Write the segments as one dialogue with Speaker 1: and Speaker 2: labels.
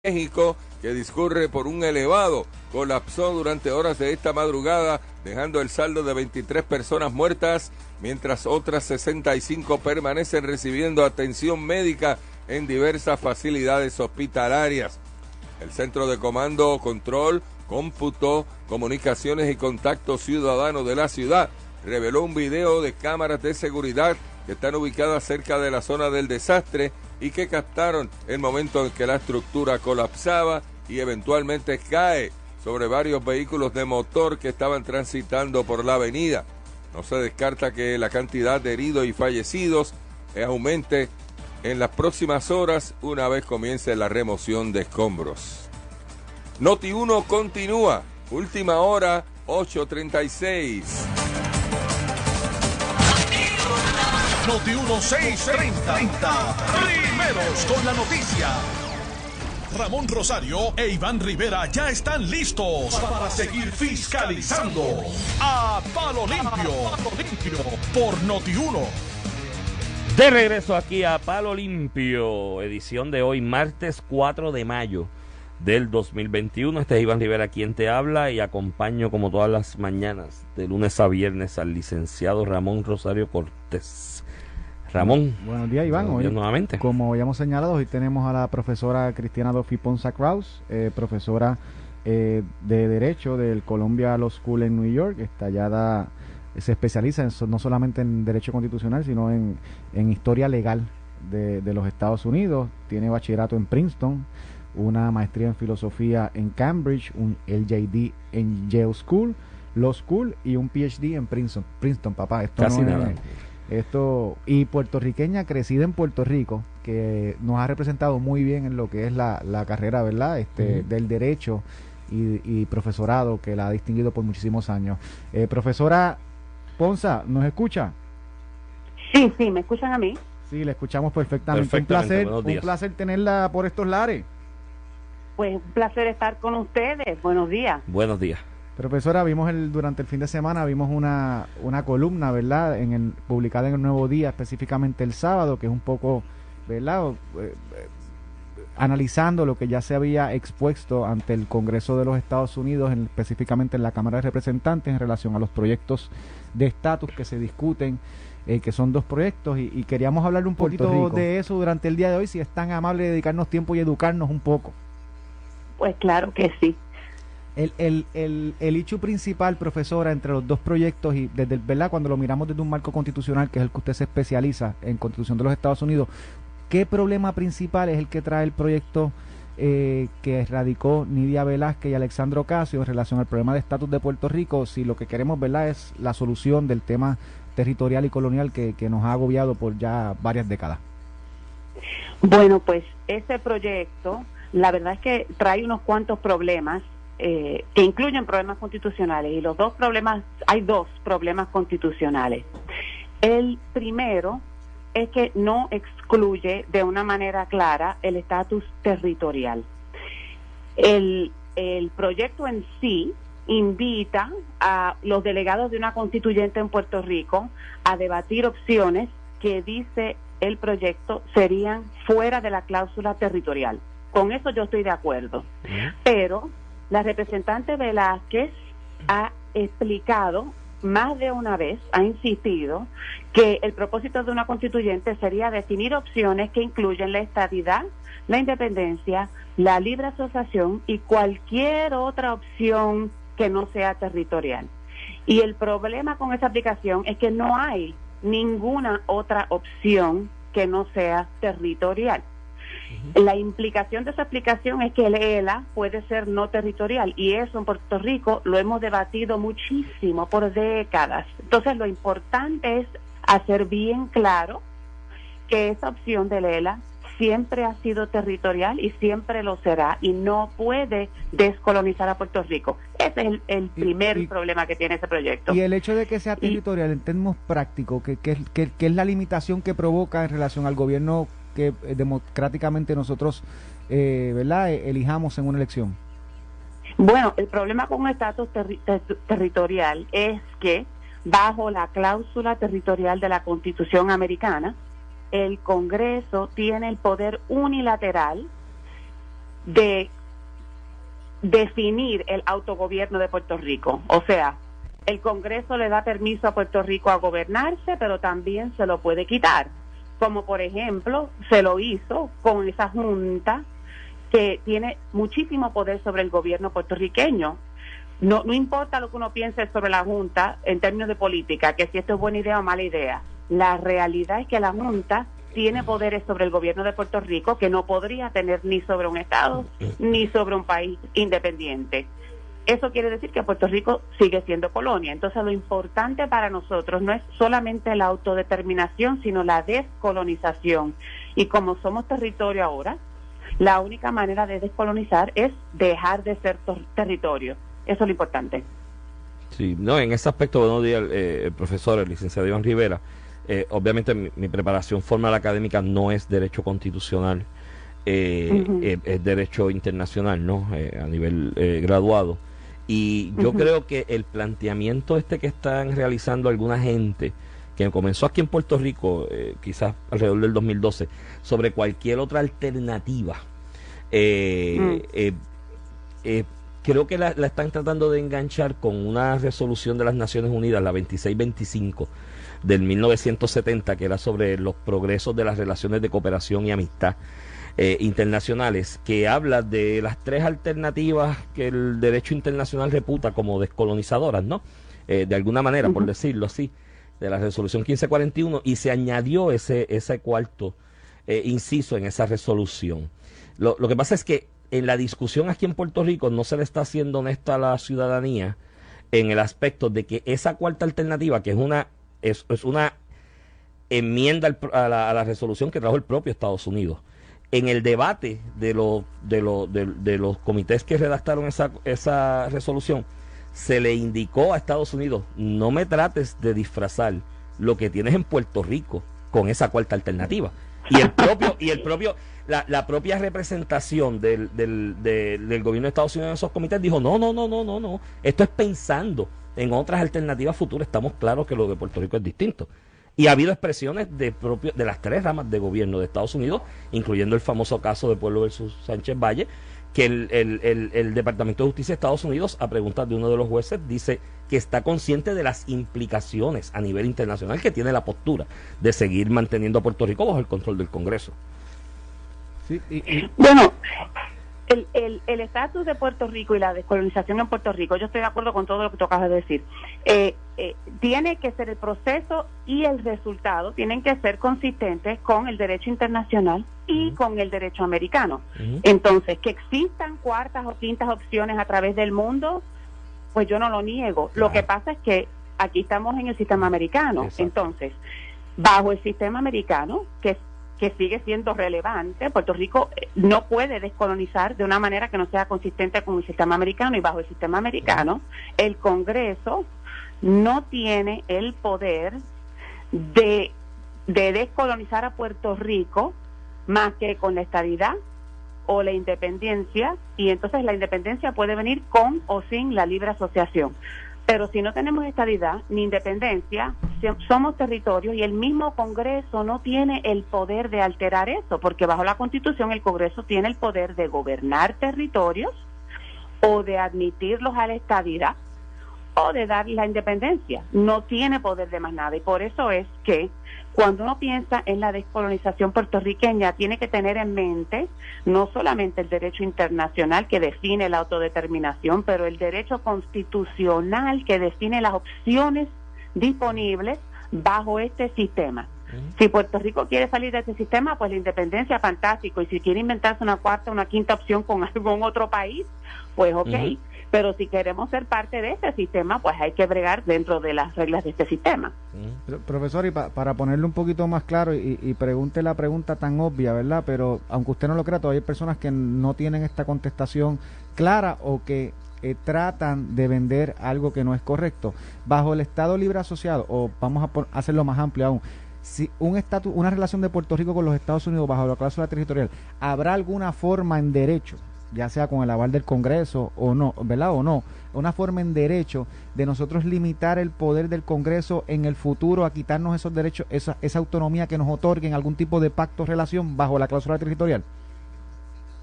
Speaker 1: México, que discurre por un elevado, colapsó durante horas de esta madrugada, dejando el saldo de 23 personas muertas, mientras otras 65 permanecen recibiendo atención médica en diversas facilidades hospitalarias. El Centro de Comando, Control, Cómputo, Comunicaciones y Contacto Ciudadano de la ciudad reveló un video de cámaras de seguridad que están ubicadas cerca de la zona del desastre y que captaron el momento en que la estructura colapsaba y eventualmente cae sobre varios vehículos de motor que estaban transitando por la avenida. No se descarta que la cantidad de heridos y fallecidos aumente en las próximas horas una vez comience la remoción de escombros. Noti1 continúa, última hora, 8:36.
Speaker 2: Noti1 630. Primeros con la noticia. Ramón Rosario e Iván Rivera ya están listos para seguir fiscalizando a Palo Limpio por Noti1.
Speaker 3: De regreso aquí a Palo Limpio, edición de hoy, martes 4 de mayo del 2021. Este es Iván Rivera quien te habla y acompaño como todas las mañanas, de lunes a viernes, al licenciado Ramón Rosario Cortés. Ramón.
Speaker 4: Buenos días, Iván.
Speaker 3: Buenos días nuevamente.
Speaker 4: Como ya hemos señalado, hoy tenemos a la profesora Cristiana Dofi Ponza Kraus, profesora de Derecho del Columbia Law School en New York. Se especializa no solamente en Derecho Constitucional, sino en Historia Legal de los Estados Unidos. Tiene bachillerato en Princeton, una maestría en Filosofía en Cambridge, un LJD en Yale School, Law School y un PhD en Princeton, papá. Esto
Speaker 3: casi
Speaker 4: no
Speaker 3: nada.
Speaker 4: Y puertorriqueña, crecida en Puerto Rico, que nos ha representado muy bien en lo que es la carrera, ¿verdad? Del derecho y profesorado, que la ha distinguido por muchísimos años. Profesora Ponza, ¿nos escucha?
Speaker 5: Sí, me escuchan a mí.
Speaker 4: Sí, la escuchamos perfectamente. Un placer tenerla por estos lares.
Speaker 5: Pues un placer estar con ustedes. Buenos días.
Speaker 3: Buenos días.
Speaker 4: Profesora, durante el fin de semana vimos una columna, ¿verdad? Publicada en el Nuevo Día, específicamente el sábado, que es un poco, ¿verdad? Analizando lo que ya se había expuesto ante el Congreso de los Estados Unidos, específicamente en la Cámara de Representantes, en relación a los proyectos de estatus que se discuten, que son 2 proyectos, y queríamos hablar un poquito de eso durante el día de hoy, si es tan amable de dedicarnos tiempo y educarnos un poco.
Speaker 5: Pues claro que sí.
Speaker 4: El hecho principal, profesora, entre los 2 proyectos, y ¿verdad? Cuando lo miramos desde un marco constitucional, que es el que usted se especializa en Constitución de los Estados Unidos, ¿qué problema principal es el que trae el proyecto que radicó Nidia Velázquez y Alexandro Ocasio en relación al problema de estatus de Puerto Rico? Si lo que queremos, ¿verdad?, es la solución del tema territorial y colonial que nos ha agobiado por ya varias décadas.
Speaker 5: Bueno, pues ese proyecto, la verdad es que trae unos cuantos problemas que incluyen problemas constitucionales, y hay 2 problemas constitucionales. El primero es que no excluye de una manera clara el estatus territorial. El proyecto en sí invita a los delegados de una constituyente en Puerto Rico a debatir opciones que, dice el proyecto, serían fuera de la cláusula territorial. Con eso yo estoy de acuerdo. Pero la representante Velázquez ha explicado más de una vez, ha insistido que el propósito de una constituyente sería definir opciones que incluyen la estadidad, la independencia, la libre asociación y cualquier otra opción que no sea territorial. Y el problema con esa aplicación es que no hay ninguna otra opción que no sea territorial. La implicación de esa aplicación es que el ELA puede ser no territorial, y eso en Puerto Rico lo hemos debatido muchísimo por décadas. Entonces lo importante es hacer bien claro que esa opción del ELA siempre ha sido territorial y siempre lo será, y no puede descolonizar a Puerto Rico. Ese es el primer problema que tiene ese proyecto.
Speaker 4: Y el hecho de que sea territorial, en términos prácticos, que es la limitación que provoca en relación al gobierno que democráticamente nosotros ¿verdad?, elijamos en una elección.
Speaker 5: Bueno, el problema con un estatus territorial es que bajo la cláusula territorial de la Constitución americana, el Congreso tiene el poder unilateral de definir el autogobierno de Puerto Rico. O sea, el Congreso le da permiso a Puerto Rico a gobernarse, pero también se lo puede quitar. Como por ejemplo, se lo hizo con esa junta que tiene muchísimo poder sobre el gobierno puertorriqueño. No importa lo que uno piense sobre la Junta en términos de política, que si esto es buena idea o mala idea. La realidad es que la Junta tiene poderes sobre el gobierno de Puerto Rico que no podría tener ni sobre un Estado ni sobre un país independiente. Eso quiere decir que Puerto Rico sigue siendo colonia. Entonces, lo importante para nosotros no es solamente la autodeterminación, sino la descolonización. Y como somos territorio ahora, la única manera de descolonizar es dejar de ser territorio. Eso es lo importante.
Speaker 3: Sí, no, en ese aspecto, buenos días, el profesor, el licenciado Iván Rivera. Obviamente mi preparación formal académica no es derecho constitucional, es derecho internacional, ¿no? A nivel graduado. Y yo creo que el planteamiento que están realizando alguna gente, que comenzó aquí en Puerto Rico, quizás alrededor del 2012, sobre cualquier otra alternativa, creo que la están tratando de enganchar con una resolución de las Naciones Unidas, la 2625 del 1970, que era sobre los progresos de las relaciones de cooperación y amistad internacionales, que habla de las tres alternativas que el derecho internacional reputa como descolonizadoras, ¿no? De alguna manera, por decirlo así, de la resolución 1541, y se añadió ese cuarto inciso en esa resolución. Lo que pasa es que en la discusión aquí en Puerto Rico no se le está haciendo honesta a la ciudadanía en el aspecto de que esa cuarta alternativa, que es una enmienda a la resolución que trajo el propio Estados Unidos, en el debate de los comités que redactaron esa resolución, se le indicó a Estados Unidos: no me trates de disfrazar lo que tienes en Puerto Rico con esa cuarta alternativa. La propia representación del gobierno de Estados Unidos en esos comités dijo: no, esto es pensando en otras alternativas futuras. Estamos claros que lo de Puerto Rico es distinto. Y ha habido expresiones de las tres ramas de gobierno de Estados Unidos, incluyendo el famoso caso de Pueblo versus Sánchez Valle, que el Departamento de Justicia de Estados Unidos, a preguntas de uno de los jueces, dice que está consciente de las implicaciones a nivel internacional que tiene la postura de seguir manteniendo a Puerto Rico bajo el control del Congreso.
Speaker 4: Sí,
Speaker 5: Bueno, el estatus de Puerto Rico y la descolonización en Puerto Rico, yo estoy de acuerdo con todo lo que tú acabas de decir. Tiene que ser el proceso y el resultado tienen que ser consistentes con el derecho internacional y con el derecho americano. Entonces, que existan cuartas o quintas opciones a través del mundo, pues yo no lo niego. Lo que pasa es que aquí estamos en el sistema americano. Exacto. Entonces, bajo el sistema americano, que sigue siendo relevante, Puerto Rico no puede descolonizar de una manera que no sea consistente con el sistema americano, y bajo el sistema americano el Congreso no tiene el poder de descolonizar a Puerto Rico más que con la estadidad o la independencia, y entonces la independencia puede venir con o sin la libre asociación. Pero si no tenemos estadidad ni independencia, somos territorios, y el mismo Congreso no tiene el poder de alterar eso, porque bajo la Constitución el Congreso tiene el poder de gobernar territorios o de admitirlos a la estadidad o de dar la independencia. No tiene poder de más nada, y por eso es que cuando uno piensa en la descolonización puertorriqueña tiene que tener en mente no solamente el derecho internacional que define la autodeterminación, pero el derecho constitucional que define las opciones disponibles bajo este sistema. Si Puerto Rico quiere salir de este sistema, pues la independencia, fantástico, y si quiere inventarse una cuarta o una quinta opción con algún otro país, pues ok. Pero si queremos ser parte de este sistema, pues hay que bregar dentro de las reglas de este sistema.
Speaker 4: Profesor, y para ponerlo un poquito más claro, y pregunte la pregunta tan obvia, ¿verdad? Pero aunque usted no lo crea, todavía hay personas que no tienen esta contestación clara o que tratan de vender algo que no es correcto. Bajo el Estado Libre Asociado, o vamos a hacerlo más amplio aún, si una relación de Puerto Rico con los Estados Unidos bajo la cláusula territorial, ¿habrá alguna forma en derecho, ya sea con el aval del Congreso o no, ¿verdad? O no, una forma en derecho de nosotros limitar el poder del Congreso en el futuro a quitarnos esos derechos, esa autonomía que nos otorguen algún tipo de pacto o relación bajo la cláusula territorial?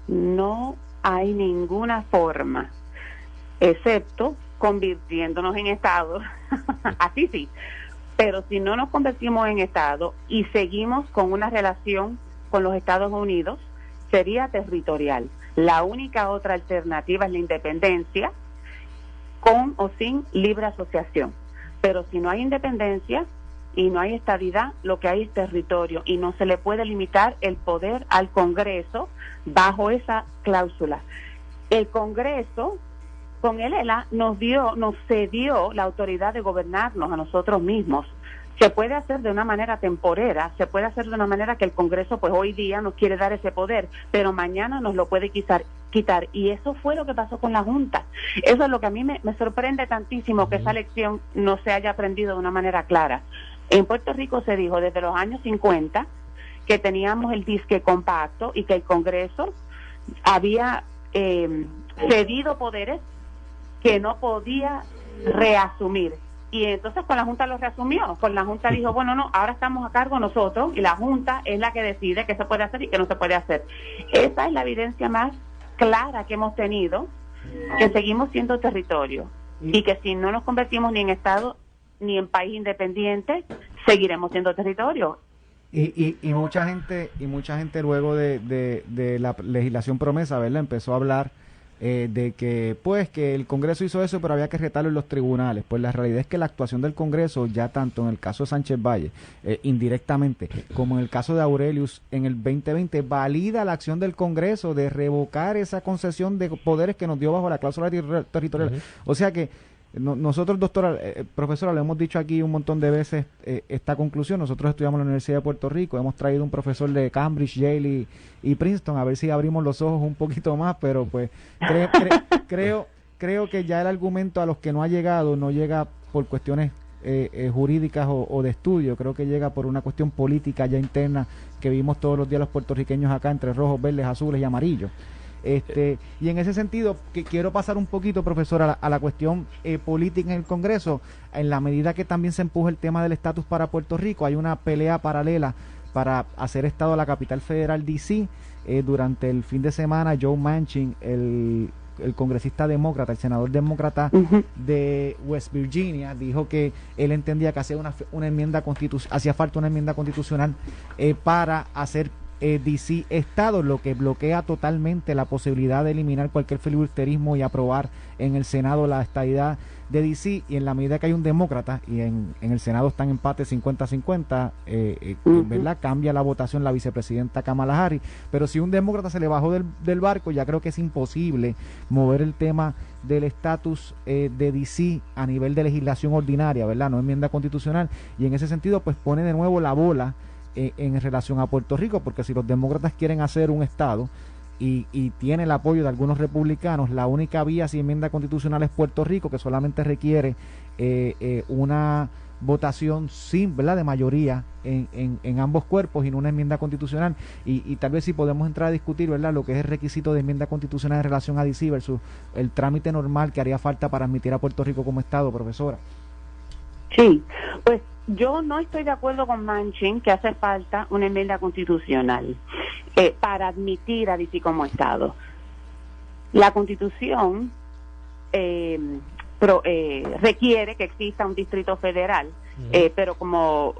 Speaker 5: No hay ninguna forma, excepto convirtiéndonos en Estado, así sí, pero si no nos convertimos en Estado y seguimos con una relación con los Estados Unidos, sería territorial. La única otra alternativa es la independencia, con o sin libre asociación. Pero si no hay independencia y no hay estadidad, lo que hay es territorio y no se le puede limitar el poder al Congreso bajo esa cláusula. El Congreso, con el ELA, nos cedió la autoridad de gobernarnos a nosotros mismos. Se puede hacer de una manera temporera, se puede hacer de una manera que el Congreso pues hoy día nos quiere dar ese poder, pero mañana nos lo puede quitar. Y eso fue lo que pasó con la Junta. Eso es lo que a mí me sorprende tantísimo, que esa lección no se haya aprendido de una manera clara. En Puerto Rico se dijo desde los años 50 que teníamos el disque compacto y que el Congreso había cedido poderes que no podía reasumir. Y entonces con la Junta lo reasumió, con la Junta dijo, bueno, no, ahora estamos a cargo nosotros y la Junta es la que decide qué se puede hacer y qué no se puede hacer. Esa es la evidencia más clara que hemos tenido, que seguimos siendo territorio y que si no nos convertimos ni en Estado ni en país independiente, seguiremos siendo territorio.
Speaker 4: Y mucha gente luego de la legislación promesa, ¿verdad?, empezó a hablar de que pues que el Congreso hizo eso, pero había que retarlo en los tribunales. Pues la realidad es que la actuación del Congreso, ya tanto en el caso de Sánchez Valle, indirectamente, como en el caso de Aurelius en el 2020, valida la acción del Congreso de revocar esa concesión de poderes que nos dio bajo la cláusula territorial. O sea que nosotros, doctora, profesora, le hemos dicho aquí un montón de veces esta conclusión. Nosotros estudiamos en la Universidad de Puerto Rico, hemos traído un profesor de Cambridge, Yale y Princeton, a ver si abrimos los ojos un poquito más, pero pues creo que ya el argumento a los que no ha llegado, no llega por cuestiones jurídicas o de estudio, creo que llega por una cuestión política ya interna que vimos todos los días los puertorriqueños acá, entre rojos, verdes, azules y amarillos. Y en ese sentido, que quiero pasar un poquito, profesor, a la cuestión política en el Congreso. En la medida que también se empuja el tema del estatus para Puerto Rico, hay una pelea paralela para hacer estado a la capital federal, D.C. Durante el fin de semana, Joe Manchin, el congresista demócrata, el senador demócrata de West Virginia, dijo que él entendía que hacía hacía falta una enmienda constitucional para hacer D.C. Estado, lo que bloquea totalmente la posibilidad de eliminar cualquier filibusterismo y aprobar en el Senado la estadidad de D.C. Y en la medida que hay un demócrata y en el Senado están empate 50-50, ¿verdad?, cambia la votación la vicepresidenta Kamala Harris. Pero si un demócrata se le bajó del barco, ya creo que es imposible mover el tema del estatus de D.C. a nivel de legislación ordinaria, ¿verdad?, no enmienda constitucional. Y en ese sentido pues pone de nuevo la bola en relación a Puerto Rico, porque si los demócratas quieren hacer un estado y tiene el apoyo de algunos republicanos, la única vía si enmienda constitucional es Puerto Rico, que solamente requiere una votación ¿verdad?, de mayoría en ambos cuerpos y no una enmienda constitucional. Y tal vez si podemos entrar a discutir, ¿verdad?, lo que es el requisito de enmienda constitucional en relación a D.C. versus el trámite normal que haría falta para admitir a Puerto Rico como estado, profesora.
Speaker 5: Sí, pues yo no estoy de acuerdo con Manchin que hace falta una enmienda constitucional para admitir a D.C. como Estado. La Constitución requiere que exista un distrito federal, pero como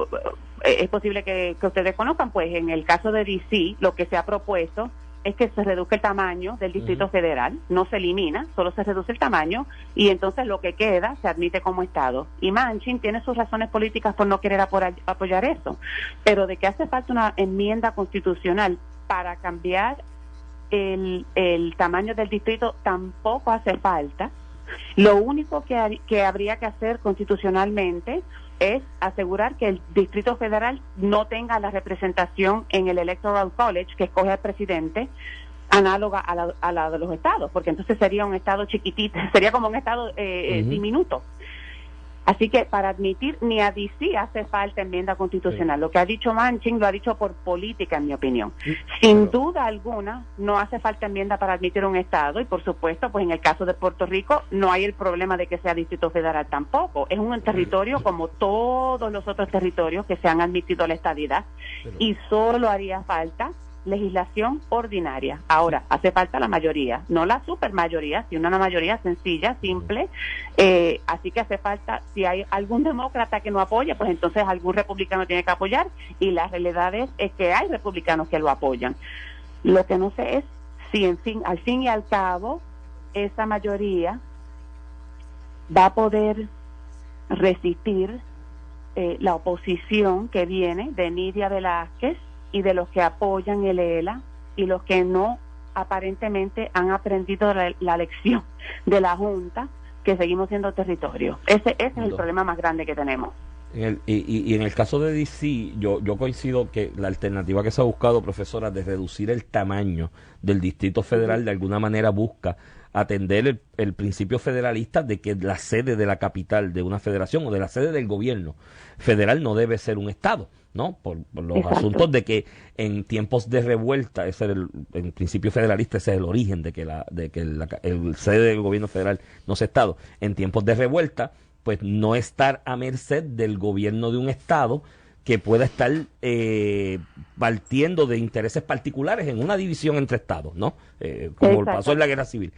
Speaker 5: es posible que ustedes conozcan, pues en el caso de D.C. lo que se ha propuesto es que se reduzca el tamaño del distrito federal, no se elimina, solo se reduce el tamaño y entonces lo que queda se admite como Estado. Y Manchin tiene sus razones políticas por no querer apoyar eso, pero de que hace falta una enmienda constitucional para cambiar el tamaño del distrito tampoco hace falta. Lo único que habría que hacer constitucionalmente es asegurar que el Distrito Federal no tenga la representación en el Electoral College que escoge al presidente análoga a la de los estados, porque entonces sería un estado chiquitito, sería como un estado diminuto. Así que para admitir ni a D.C. hace falta enmienda constitucional. Lo que ha dicho Manchin lo ha dicho por política, en mi opinión. Sin duda alguna, no hace falta enmienda para admitir un estado y, por supuesto, pues en el caso de Puerto Rico no hay el problema de que sea distrito federal tampoco. Es un territorio como todos los otros territorios que se han admitido a la estadidad y solo haría falta legislación ordinaria. Ahora, hace falta la mayoría, no la supermayoría, sino una mayoría sencilla, simple. Así que hace falta, si hay algún demócrata que no apoya, pues entonces algún republicano tiene que apoyar, y la realidad es que hay republicanos que lo apoyan. Lo que no sé es si al fin y al cabo esa mayoría va a poder resistir la oposición que viene de Nidia Velázquez y de los que apoyan el ELA y los que no aparentemente han aprendido la lección de la Junta, que seguimos siendo territorio. Ese es el problema más grande que tenemos.
Speaker 3: Y en el caso de D.C., yo coincido que la alternativa que se ha buscado, profesora, de reducir el tamaño del Distrito Federal, de alguna manera busca atender el principio federalista de que la sede de la capital de una federación o de la sede del gobierno federal no debe ser un estado, ¿no? Por los
Speaker 5: Exacto.
Speaker 3: asuntos de que en tiempos de revuelta, ese es el principio federalista, ese es el origen de que el sede del gobierno federal no sea estado. En tiempos de revuelta, pues no estar a merced del gobierno de un estado que pueda estar partiendo de intereses particulares en una división entre estados, ¿no? Como pasó en la Guerra Civil.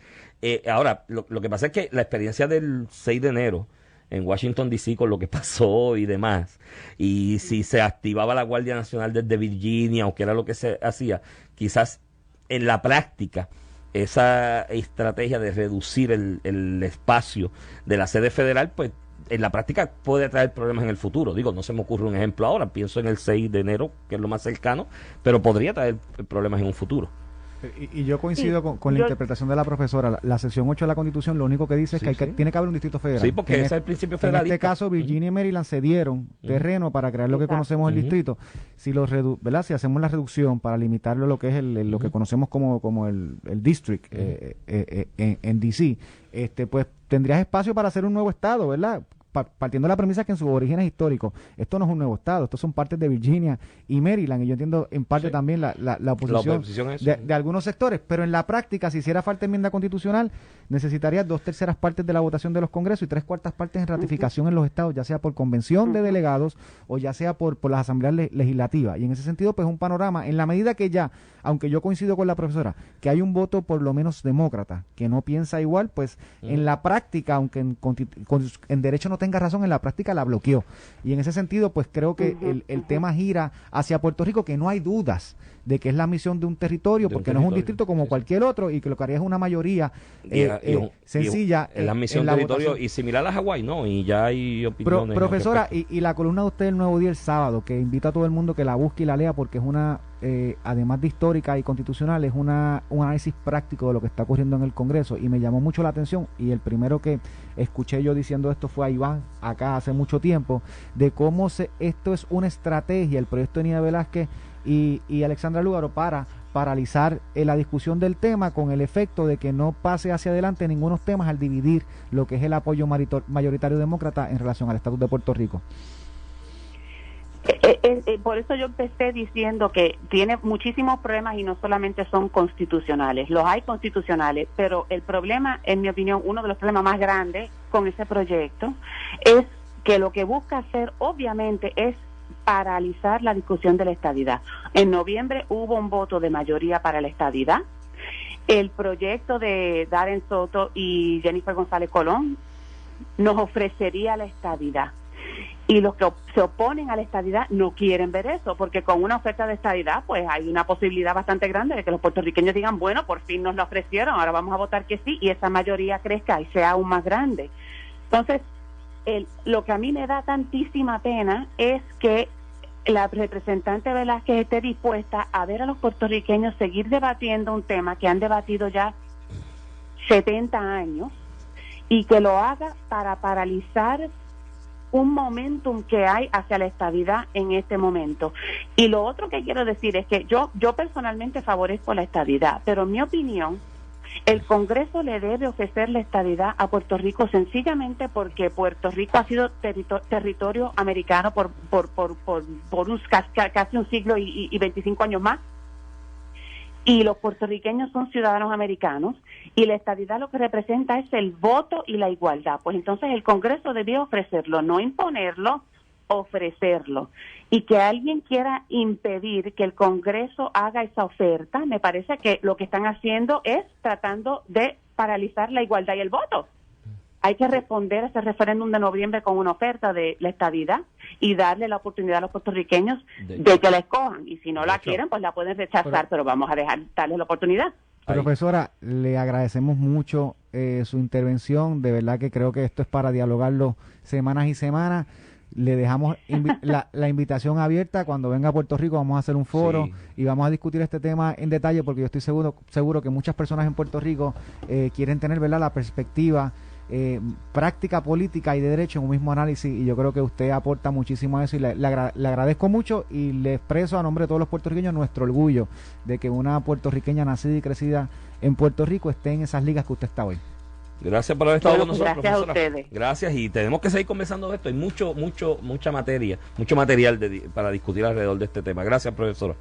Speaker 3: Ahora, lo que pasa es que la experiencia del 6 de enero en Washington, D.C., con lo que pasó y demás, y si se activaba la Guardia Nacional desde Virginia o qué era lo que se hacía, quizás en la práctica esa estrategia de reducir el espacio de la sede federal, pues en la práctica puede traer problemas en el futuro. Digo, no se me ocurre un ejemplo ahora, pienso en el 6 de enero, que es lo más cercano, pero podría traer problemas en un futuro.
Speaker 4: Y yo coincido con la interpretación de la profesora. La sección 8 de la Constitución lo único que dice es que tiene que haber un distrito federal.
Speaker 3: Sí, porque ese es el principio federalista.
Speaker 4: En este caso, Virginia y Maryland cedieron terreno para crear lo que conocemos el distrito. Si ¿verdad? Si hacemos la reducción para limitarlo a lo que es lo que conocemos como el district en D.C., pues tendrías espacio para hacer un nuevo estado, ¿verdad? Partiendo de la premisa que en sus orígenes históricos esto no es un nuevo estado, estos son partes de Virginia y Maryland, y yo entiendo en parte también la oposición de algunos sectores, pero en la práctica, si hiciera falta enmienda constitucional, necesitaría 2/3 partes de la votación de los congresos y 3/4 partes en ratificación en los estados, ya sea por convención de delegados o ya sea por las asambleas legislativas, y en ese sentido pues un panorama, en la medida que ya, aunque yo coincido con la profesora, que hay un voto por lo menos demócrata, que no piensa igual, pues en la práctica, aunque en derecho no tenga razón, en la práctica la bloqueó. Y en ese sentido, pues creo que el tema gira hacia Puerto Rico, que no hay dudas de que es la misión de un territorio, porque no es un distrito como cualquier otro, y que lo que haría es una mayoría sencilla.
Speaker 3: Es la misión de territorio y similar a Hawái, ¿no? Y ya hay opiniones.
Speaker 4: Profesora, y la columna de usted el Nuevo Día el sábado, que invita a todo el mundo que la busque y la lea, porque es una, además de histórica y constitucional, es un análisis práctico de lo que está ocurriendo en el Congreso, y me llamó mucho la atención, y el primero que escuché yo diciendo esto fue a Iván, acá hace mucho tiempo, de cómo esto es una estrategia, el proyecto de Nidia Velázquez y Alexandra Lúgaro, para paralizar la discusión del tema, con el efecto de que no pase hacia adelante ningunos temas al dividir lo que es el apoyo mayoritario demócrata en relación al estatus de Puerto Rico.
Speaker 5: Por eso yo empecé diciendo que tiene muchísimos problemas y no solamente son constitucionales, los hay constitucionales, pero el problema, en mi opinión, uno de los problemas más grandes con ese proyecto es que lo que busca hacer obviamente es paralizar la discusión de la estadidad. En noviembre hubo un voto de mayoría para la estadidad. El proyecto de Darren Soto y Jennifer González Colón nos ofrecería la estadidad. Y los que se oponen a la estadidad no quieren ver eso, porque con una oferta de estadidad pues hay una posibilidad bastante grande de que los puertorriqueños digan, bueno, por fin nos lo ofrecieron, ahora vamos a votar que sí, y esa mayoría crezca y sea aún más grande. Entonces, lo que a mí me da tantísima pena es que la representante Velázquez esté dispuesta a ver a los puertorriqueños seguir debatiendo un tema que han debatido ya 70 años, y que lo haga para paralizar un momentum que hay hacia la estadidad en este momento. Y lo otro que quiero decir es que yo personalmente favorezco la estadidad, pero en mi opinión el Congreso le debe ofrecer la estadidad a Puerto Rico sencillamente porque Puerto Rico ha sido territorio americano por casi un siglo y 25 años más, y los puertorriqueños son ciudadanos americanos, y la estadidad lo que representa es el voto y la igualdad. Pues entonces el Congreso debía ofrecerlo, no imponerlo, ofrecerlo. Y que alguien quiera impedir que el Congreso haga esa oferta, me parece que lo que están haciendo es tratando de paralizar la igualdad y el voto. Hay que responder a ese referéndum de noviembre con una oferta de la estadidad y darle la oportunidad a los puertorriqueños de que la escojan. Y si no la quieren, pues la pueden rechazar, pero vamos a darles la oportunidad.
Speaker 4: Profesora, le agradecemos mucho su intervención. De verdad que creo que esto es para dialogarlo semanas y semanas. Le dejamos la invitación abierta. Cuando venga a Puerto Rico vamos a hacer un foro y vamos a discutir este tema en detalle, porque yo estoy seguro que muchas personas en Puerto Rico quieren tener, ¿verdad?, la perspectiva práctica, política y de derecho en un mismo análisis, y yo creo que usted aporta muchísimo a eso, y le agradezco mucho, y le expreso a nombre de todos los puertorriqueños nuestro orgullo de que una puertorriqueña nacida y crecida en Puerto Rico esté en esas ligas que usted está hoy.
Speaker 3: Gracias por haber estado con nosotros,
Speaker 5: gracias
Speaker 3: profesora.
Speaker 5: a ustedes. Gracias,
Speaker 3: y tenemos que seguir conversando de esto. Hay mucha materia, mucho material para discutir alrededor de este tema. Gracias, profesora.